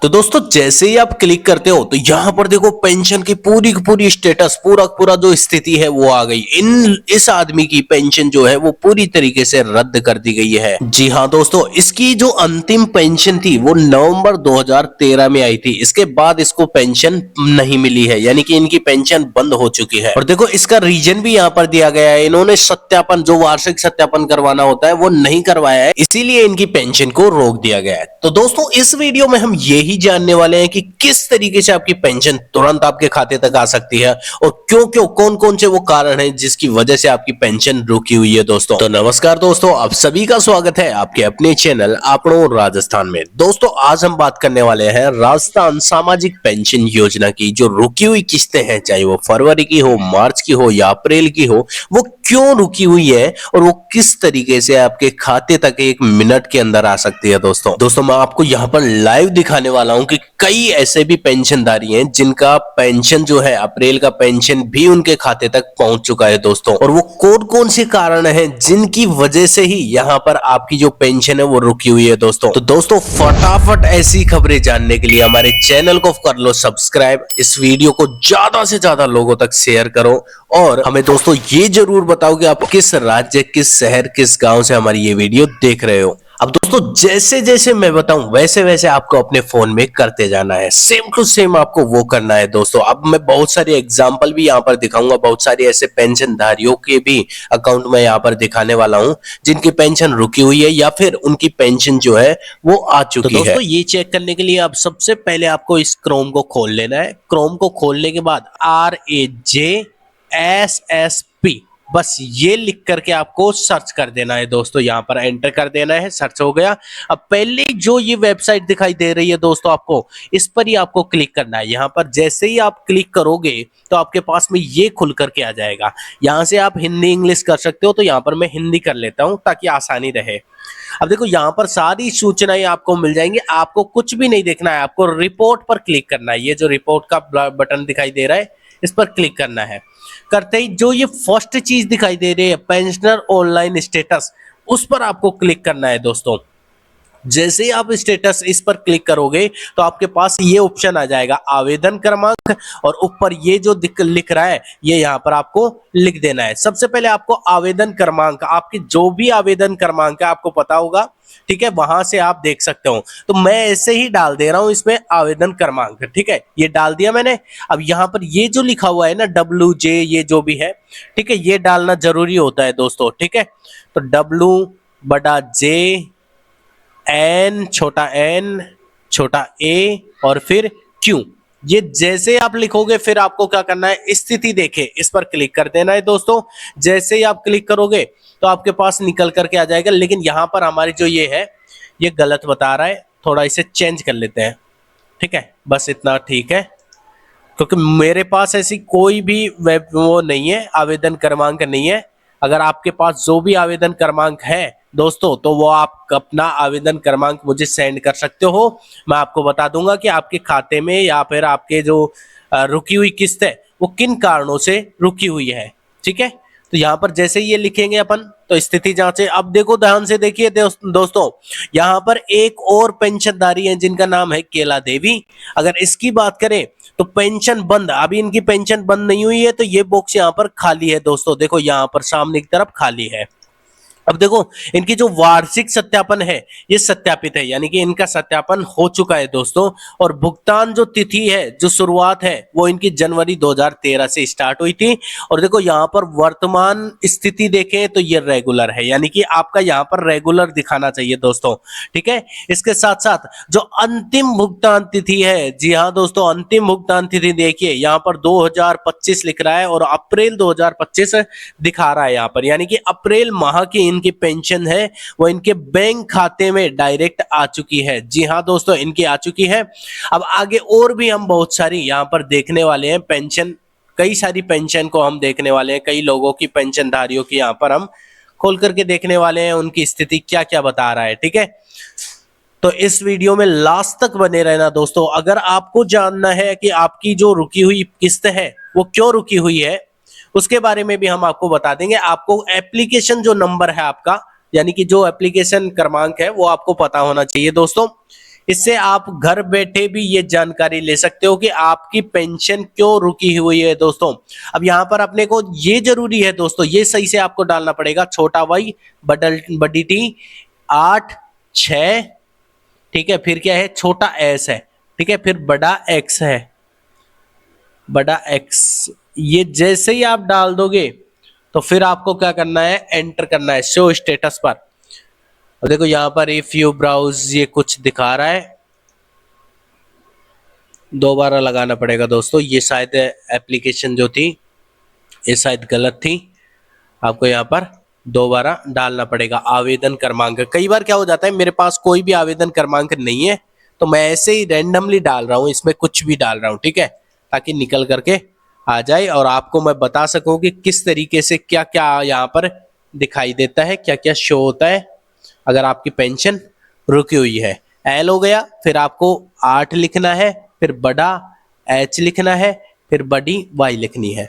तो दोस्तों जैसे ही आप क्लिक करते हो तो यहाँ पर देखो पेंशन की पूरी स्टेटस पूरा जो स्थिति है वो आ गई। इस आदमी की पेंशन जो है वो पूरी तरीके से रद्द कर दी गई है। जी हाँ दोस्तों, इसकी जो अंतिम पेंशन थी वो नवंबर 2013 में आई थी। इसके बाद इसको पेंशन नहीं मिली है, यानी कि इनकी पेंशन बंद हो चुकी है। और देखो इसका रीजन भी यहाँ पर दिया गया है, इन्होंने सत्यापन जो वार्षिक सत्यापन करवाना होता है वो नहीं करवाया है, इसीलिए इनकी पेंशन को रोक दिया गया है। तो दोस्तों इस वीडियो में हम यही जानने वाले हैं कि किस तरीके से आपकी पेंशन तुरंत आपके खाते तक आ सकती है और क्यों क्यों कौन कौन से वो कारण हैं जिसकी वजह से आपकी पेंशन रुकी हुई है। दोस्तों तो नमस्कार दोस्तों, आप सभी का स्वागत है आपके अपने चैनल आपनों राजस्थान में। दोस्तों आज हम बात करने वाले हैं राजस्थान सामाजिक पेंशन योजना की। जो रुकी हुई किस्तें हैं, चाहे वो फरवरी की हो, मार्च की हो या अप्रैल की हो, वो क्यों रुकी हुई है और वो किस तरीके से आपके खाते तक एक मिनट के अंदर आ सकती है। दोस्तों मैं आपको यहाँ पर लाइव दिखाने वाला हूं कि कई ऐसे भी पेंशनधारी हैं जिनका पेंशन जो है अप्रैल का पेंशन भी उनके खाते तक पहुंच चुका है दोस्तों। और वो कौन कौन से कारण हैं जिनकी वजह से ही यहाँ पर आपकी जो पेंशन है वो रुकी हुई है दोस्तों। तो दोस्तों फटाफट ऐसी खबरें जानने के लिए हमारे चैनल को कर लो सब्सक्राइब, इस वीडियो को ज्यादा से ज्यादा लोगों तक शेयर करो और हमें दोस्तों ये जरूर बताओ कि आप किस राज्य, किस शहर, किस गांव से हमारी ये वीडियो देख रहे हो। अब दोस्तों जैसे जैसे मैं बताऊं वैसे वैसे आपको अपने फोन में करते जाना है, सेम टू सेम आपको वो करना है दोस्तों। अब मैं बहुत सारे एग्जांपल भी यहाँ पर दिखाऊंगा, बहुत सारे ऐसे पेंशनधारियों के भी अकाउंट में यहाँ पर दिखाने वाला हूं जिनकी पेंशन रुकी हुई है या फिर उनकी पेंशन जो है वो आ चुकी है। दोस्तों ये चेक करने के लिए अब सबसे पहले आपको इस क्रोम को खोल लेना है। क्रोम को खोलने के बाद RAJSSP बस ये लिख करके आपको सर्च कर देना है दोस्तों। यहाँ पर एंटर कर देना है, सर्च हो गया। अब पहले जो ये वेबसाइट दिखाई दे रही है दोस्तों आपको, इस पर ही आपको क्लिक करना है। यहाँ पर जैसे ही आप क्लिक करोगे तो आपके पास में ये खुल करके आ जाएगा। यहाँ से आप हिंदी इंग्लिश कर सकते हो, तो यहाँ पर मैं हिंदी कर लेता हूँ ताकि आसानी रहे। अब देखो यहाँ पर सारी सूचनाएं आपको मिल जाएंगी, आपको कुछ भी नहीं देखना है, आपको रिपोर्ट पर क्लिक करना है। ये जो रिपोर्ट का बटन दिखाई दे रहा है इस पर क्लिक करना है। करते ही जो ये फर्स्ट चीज दिखाई दे रही है पेंशनर ऑनलाइन स्टेटस, उस पर आपको क्लिक करना है दोस्तों। जैसे ही आप स्टेटस इस पर क्लिक करोगे तो आपके पास ये ऑप्शन आ जाएगा आवेदन क्रमांक, और ऊपर ये जो लिख रहा है ये यहाँ पर आपको लिख देना है। सबसे पहले आपको आवेदन क्रमांक, आपकी जो भी आवेदन क्रमांक है आपको पता होगा, ठीक है, वहां से आप देख सकते हो। तो मैं ऐसे ही डाल दे रहा हूं इसमें आवेदन क्रमांक, ठीक है, ये डाल दिया मैंने। अब यहाँ पर ये जो लिखा हुआ है ना WJ, ये जो भी है, ठीक है, ये डालना जरूरी होता है दोस्तों, ठीक है। तो W/J N छोटा A और फिर Q, ये जैसे आप लिखोगे फिर आपको क्या करना है, स्थिति देखे इस पर क्लिक कर देना है दोस्तों। जैसे ही आप क्लिक करोगे तो आपके पास निकल करके आ जाएगा, लेकिन यहाँ पर हमारी जो ये है ये गलत बता रहा है, थोड़ा इसे चेंज कर लेते हैं, ठीक है, बस इतना ठीक है। क्योंकि मेरे पास ऐसी कोई भी वो नहीं है, आवेदन क्रमांक नहीं है। अगर आपके पास जो भी आवेदन क्रमांक है दोस्तों तो वो आप अपना आवेदन क्रमांक मुझे सेंड कर सकते हो। मैं आपको बता दूंगा कि आपके खाते में या फिर आपके जो रुकी हुई किस्त है वो किन कारणों से रुकी हुई है, ठीक है। तो यहाँ पर जैसे ये लिखेंगे अपन तो स्थिति जांचे। अब देखो ध्यान से देखिए दोस्तों, यहाँ पर एक और पेंशनधारी है जिनका नाम है केला देवी। अगर इसकी बात करें तो पेंशन बंद, अभी इनकी पेंशन बंद नहीं हुई है, तो ये बॉक्स यहाँ पर खाली है दोस्तों। देखो यहाँ पर सामने की तरफ खाली है। अब देखो इनकी जो वार्षिक सत्यापन है ये सत्यापित है, यानी कि इनका सत्यापन हो चुका है दोस्तों। और भुगतान जो तिथि है, जो शुरुआत है, वो इनकी जनवरी 2013 से स्टार्ट हुई थी। और देखो यहाँ पर वर्तमान स्थिति देखें तो ये रेगुलर है, यानी कि आपका यहाँ पर रेगुलर दिखाना चाहिए दोस्तों, ठीक है। इसके साथ साथ जो अंतिम भुगतान तिथि है, जी हाँ दोस्तों, अंतिम भुगतान तिथि देखिए यहाँ पर 2025 लिख रहा है और अप्रैल 2025 दिखा रहा है यहाँ पर, यानी कि अप्रैल माह की इनकी पेंशन है वो इनके बैंक खाते में डायरेक्ट आ चुकी है। जी हाँ दोस्तों, इनकी आ चुकी है। अब आगे और भी हम बहुत सारी यहाँ पर देखने वाले हैं पेंशन, कई सारी पेंशन को हम देखने वाले हैं, कई लोगों की पेंशनधारियों की यहाँ पर हम खोल करके देखने वाले हैं, उनकी स्थिति क्या क्या बता रहा है, ठीक है। तो इस वीडियो में लास्ट तक बने रहना दोस्तों। अगर आपको जानना है कि आपकी जो रुकी हुई किस्त है वो क्यों रुकी हुई है, उसके बारे में भी हम आपको बता देंगे। आपको एप्लीकेशन जो नंबर है आपका, यानी कि जो एप्लीकेशन क्रमांक है वो आपको पता होना चाहिए दोस्तों। इससे आप घर बैठे भी ये जानकारी ले सकते हो कि आपकी पेंशन क्यों रुकी हुई है दोस्तों। अब यहाँ पर अपने को ये जरूरी है दोस्तों, ये सही से आपको डालना पड़ेगा, छोटा वाई बड़ी टी 8 6, ठीक है, फिर क्या है, छोटा एस है, ठीक है, फिर बड़ा एक्स है, बड़ा एक्स। ये जैसे ही आप डाल दोगे तो फिर आपको क्या करना है, एंटर करना है शो स्टेटस पर। और देखो यहाँ पर इफ यू ब्राउज ये कुछ दिखा रहा है, दोबारा लगाना पड़ेगा दोस्तों। ये शायद एप्लीकेशन जो थी ये शायद गलत थी, आपको यहाँ पर दोबारा डालना पड़ेगा आवेदन क्रमांक। कई बार क्या हो जाता है, मेरे पास कोई भी आवेदन क्रमांक नहीं है तो मैं ऐसे ही रैंडमली डाल रहा हूँ, इसमें कुछ भी डाल रहा हूँ, ठीक है, ताकि निकल करके आ जाए और आपको मैं बता सकूं कि किस तरीके से क्या क्या यहाँ पर दिखाई देता है, क्या क्या शो होता है अगर आपकी पेंशन रुकी हुई है। एल हो गया, फिर आपको 8 लिखना है, फिर बड़ा एच लिखना है, फिर बड़ी वाई लिखनी है।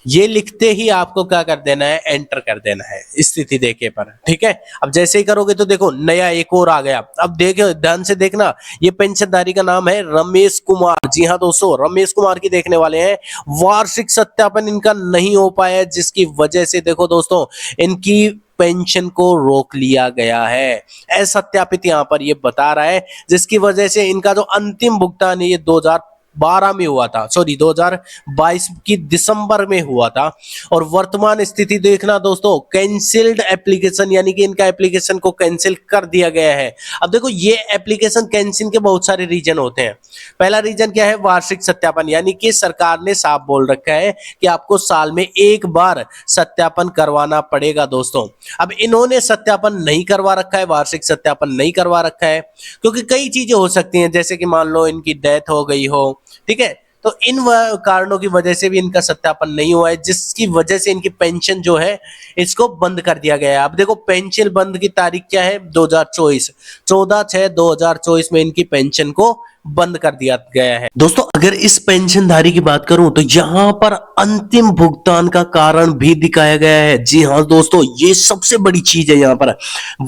ये लिखते ही आपको क्या कर देना है, एंटर कर देना है स्थिति देखे पर, ठीक है। अब जैसे ही करोगे तो देखो नया एक और आ गया। अब देखो ध्यान से देखना, ये पेंशनधारी का नाम है रमेश कुमार। जी हाँ दोस्तों, रमेश कुमार की देखने वाले हैं। वार्षिक सत्यापन इनका नहीं हो पाया, जिसकी वजह से देखो दोस्तों इनकी पेंशन को रोक लिया गया है। असत्यापित यहाँ पर ये बता रहा है, जिसकी वजह से इनका जो अंतिम भुगतान है ये 2012 में हुआ था, सॉरी 2022 की दिसंबर में हुआ था। और वर्तमान स्थिति देखना दोस्तों, कैंसिल्ड एप्लीकेशन, यानी कि इनका एप्लीकेशन को कैंसिल कर दिया गया है। अब देखो ये एप्लीकेशन कैंसिल के बहुत सारे रीजन होते हैं। पहला रीजन क्या है, वार्षिक सत्यापन, यानी कि सरकार ने साफ बोल रखा है कि आपको साल में एक बार सत्यापन करवाना पड़ेगा दोस्तों। अब इन्होंने सत्यापन नहीं करवा रखा है, वार्षिक सत्यापन नहीं करवा रखा है, क्योंकि कई चीजें हो सकती हैं, जैसे कि मान लो इनकी डेथ हो गई हो, ठीक है, तो इन कारणों की वजह से भी इनका सत्यापन नहीं हुआ है, जिसकी वजह से इनकी पेंशन जो है इसको बंद कर दिया गया है। अब देखो पेंशन बंद की तारीख क्या है, 2024, 14/6/2024 में इनकी पेंशन को बंद कर दिया गया है। दोस्तों अगर इस पेंशनधारी की बात करूं तो यहां पर अंतिम भुगतान का कारण भी दिखाया गया है। जी हां दोस्तों, ये सबसे बड़ी चीज है यहाँ पर।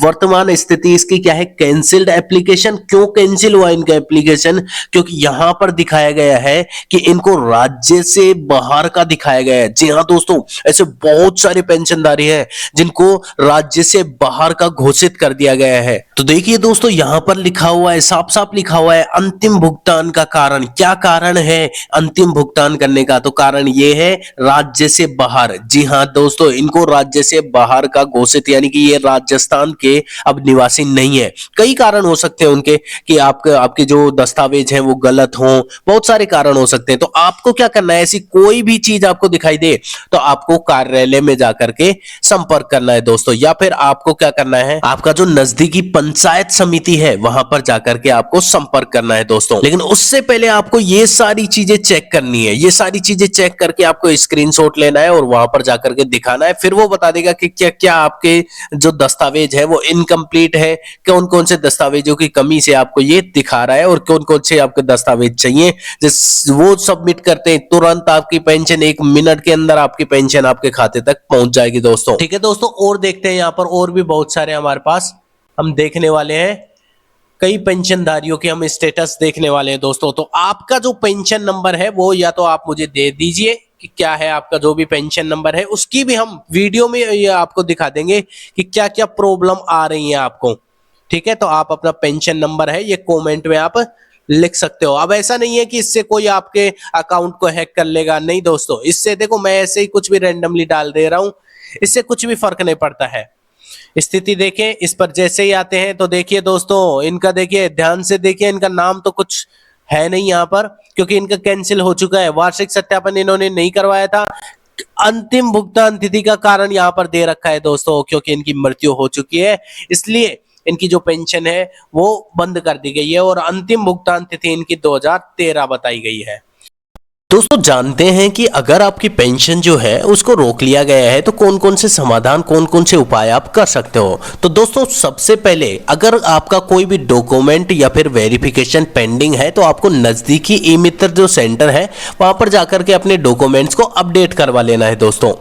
वर्तमान स्थिति इसकी क्या है, कैंसिल्ड एप्लीकेशन। क्यों कैंसिल हुआ इनका एप्लीकेशन, क्योंकि यहां पर दिखाया गया है कि इनको राज्य से बाहर का दिखाया गया है। जी हां दोस्तों, ऐसे बहुत सारे पेंशनधारी हैं जिनको राज्य से बाहर का घोषित कर दिया गया है। तो देखिए दोस्तों यहां पर लिखा हुआ है, साफ साफ लिखा हुआ है अंतिम भुगतान का कारण। क्या कारण है अंतिम भुगतान करने का, तो कारण ये है राज्य से बाहर। जी हां दोस्तों, इनको राज्य से बाहर का घोषित, यानी कि ये राजस्थान के अब निवासी नहीं है। कई कारण हो सकते हैं उनके, कि आपके जो दस्तावेज हैं वो गलत हों, बहुत सारे कारण हो सकते हैं। तो आपको क्या करना है, ऐसी कोई भी चीज आपको दिखाई दे तो आपको कार्यालय में जाकर के संपर्क करना है दोस्तों, या फिर आपको क्या करना है, आपका जो नजदीकी पंचायत समिति है वहां पर जाकर के आपको संपर्क करना है दोस्तों। लेकिन उससे पहले आपको ये सारी चीजें चेक करनी है। ये सारी चीजें चेक करके आपको स्क्रीनशॉट लेना है और वहां पर जाकर के दिखाना है। फिर वो बता देगा कि क्या क्या आपके जो दस्तावेज है वो इनकम्प्लीट है, कौन कौन से दस्तावेजों की कमी से आपको ये दिखा रहा है और कौन कौन से आपके दस्तावेज चाहिए। वो सबमिट करते हैं तुरंत आपकी पेंशन 1 मिनट के अंदर आपकी पेंशन आपके खाते तक पहुंच जाएगी दोस्तों। ठीक है दोस्तों, और देखते हैं यहाँ पर और भी बहुत सारे हमारे पास हम देखने वाले हैं, कई पेंशनधारियों के हम स्टेटस देखने वाले हैं दोस्तों। तो आपका जो पेंशन नंबर है वो या तो आप मुझे दे दीजिए कि क्या है आपका जो भी पेंशन नंबर है, उसकी भी हम वीडियो में ये आपको दिखा देंगे कि क्या क्या प्रॉब्लम आ रही है आपको। ठीक है, तो आप अपना पेंशन नंबर है ये कमेंट में आप लिख सकते हो। अब ऐसा नहीं है कि इससे कोई आपके अकाउंट को हैक कर लेगा, नहीं दोस्तों। इससे देखो मैं ऐसे ही कुछ भी रैंडमली डाल दे रहा हूं, इससे कुछ भी फर्क नहीं पड़ता है। स्थिति देखें, इस पर जैसे ही आते हैं तो देखिए दोस्तों इनका, देखिए ध्यान से देखिए, इनका नाम तो कुछ है नहीं यहाँ पर, क्योंकि इनका कैंसिल हो चुका है। वार्षिक सत्यापन इन्होंने नहीं करवाया था। अंतिम भुगतान तिथि का कारण यहाँ पर दे रखा है दोस्तों, क्योंकि इनकी मृत्यु हो चुकी है, इसलिए इनकी जो पेंशन है वो बंद कर दी गई है और अंतिम भुगतान तिथि इनकी 2013 बताई गई है। दोस्तों जानते हैं कि अगर आपकी पेंशन जो है उसको रोक लिया गया है तो कौन कौन से समाधान, कौन कौन से उपाय आप कर सकते हो। तो दोस्तों सबसे पहले अगर आपका कोई भी डॉक्यूमेंट या फिर वेरिफिकेशन पेंडिंग है तो आपको नजदीकी ई मित्र जो सेंटर है वहां पर जाकर के अपने डॉक्यूमेंट्स को अपडेट करवा लेना है दोस्तों।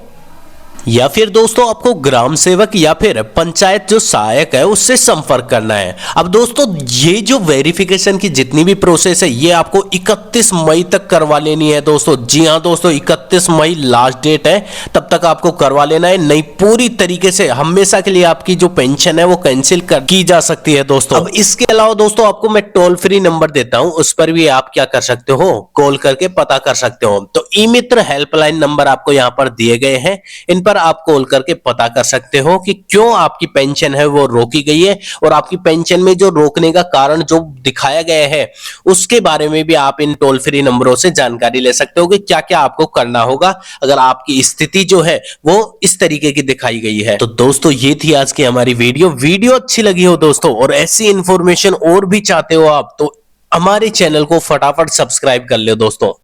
या फिर दोस्तों आपको ग्राम सेवक या फिर पंचायत जो सहायक है उससे संपर्क करना है। अब दोस्तों ये जो वेरिफिकेशन की जितनी भी प्रोसेस है ये आपको 31 मई तक करवा लेनी है दोस्तों। जी हाँ दोस्तों, 31 मई लास्ट डेट है, तब तक आपको करवा लेना है, नहीं पूरी तरीके से हमेशा के लिए आपकी जो पेंशन है वो कैंसिल की जा सकती है दोस्तों। अब इसके अलावा दोस्तों आपको मैं टोल फ्री नंबर देता हूं, उस पर भी आप क्या कर सकते हो, कॉल करके पता कर सकते हो। तो ई मित्र हेल्पलाइन नंबर आपको यहाँ पर दिए गए हैं, इन पर आप कॉल करके पता कर सकते हो कि क्यों आपकी पेंशन है वो रोकी गई है, और आपकी पेंशन में जो रोकने का कारण जो दिखाया गया है उसके बारे में भी आप इन टोल फ्री नंबरों से जानकारी ले सकते हो कि क्या क्या आपको करना होगा अगर आपकी स्थिति जो है वो इस तरीके की दिखाई गई है। तो दोस्तों ये थी आज की हमारी वीडियो अच्छी लगी हो दोस्तों और ऐसी इंफॉर्मेशन और भी चाहते हो आप, तो हमारे चैनल को फटाफट सब्सक्राइब कर लो दोस्तों।